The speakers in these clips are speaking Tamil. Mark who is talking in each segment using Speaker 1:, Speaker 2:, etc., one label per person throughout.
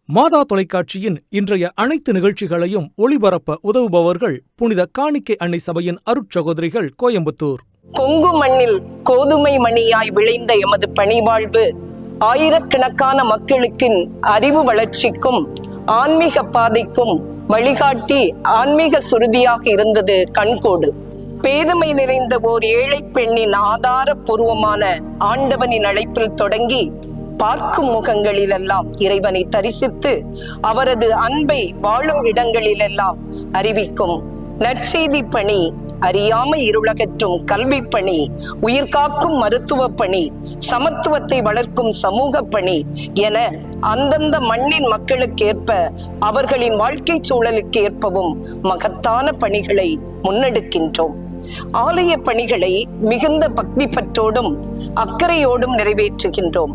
Speaker 1: மாதா தொலைக்காட்சியின் இன்றைய அனைத்து நிகழ்ச்சிகளையும் ஒளிபரப்ப உதவுபவர்கள் புனித காணிக்கை அன்னை சபையின் அருட்சகோதரிகள், கோயம்புத்தூர்.
Speaker 2: கொங்கு மண்ணில் கோதுமை மணியாய் விளைந்த எமது பணிவாழ்வு ஆயிரக்கணக்கான மக்களுக்கு அறிவு வளர்ச்சிக்கும் ஆன்மீக பாதைக்கும் வழிகாட்டி ஆன்மீக சுருதியாக இருந்தது கண்கோடு. பேதமை நிறைந்த ஓர் ஏழை பெண்ணின் ஆதாரபூர்வமான ஆண்டவனின் அழைப்பில் தொடங்கி பார்க்கும் முகங்களிலெல்லாம் இறைவனை தரிசித்து அவரது அன்பை வாழும் இடங்களிலெல்லாம் அறிவிக்கும் நற்செய்தி பணி, அறியாமை இருளகற்றும் கல்வி பணி, உயிர்காக்கும் மருத்துவ பணி, சமத்துவத்தை வளர்க்கும் சமூக பணி என அந்தந்த மண்ணின் மக்களுக்கேற்ப அவர்களின் வாழ்க்கை சூழலுக்கு ஏற்பவும் மகத்தான பணிகளை முன்னெடுக்கின்றோம். ஆலய பணிகளை மிகுந்த பக்தி பற்றோடும் அக்கறையோடும் நிறைவேற்றுகின்றோம்.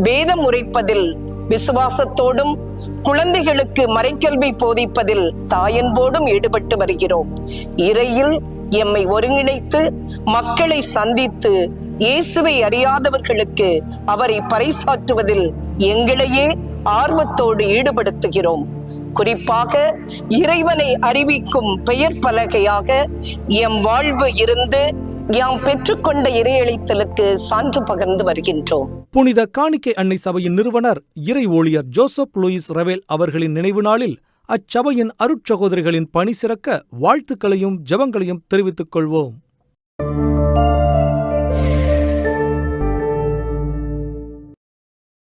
Speaker 2: வேதம் உரைப்பதில் விசுவாசத்தோடும் குழந்தைகளுக்கு மறைக்கல்வி போதிப்பதில் தாயன்போடும் ஈடுபட்டு வருகிறோம். இறையில் எம்மை ஒருங்கிணைத்து மக்களை சந்தித்து இயேசுவை அறியாதவர்களுக்கு அவரை பறைசாற்றுவதில் எங்களையே ஆர்வத்தோடு ஈடுபடுத்துகிறோம். குறிப்பாக இறைவனை அறிவிக்கும் பெயர் பலகையாக எம் வாழ்வு இருந்து யாம் பெற்றுக்கொண்ட இறையளித்தலுக்கு சான்று பகர்ந்து வருகின்றோம்.
Speaker 1: புனித காணிக்கை அன்னை சபையின் நிறுவனர் இறை ஊழியர் ஜோசப் லூயிஸ் ரவேல் அவர்களின் நினைவு நாளில் அச்சபையின் அருட்சகோதரிகளின் பணி சிறக்க வாழ்த்துக்களையும் ஜெபங்களையும் தெரிவித்துக் கொள்வோம்.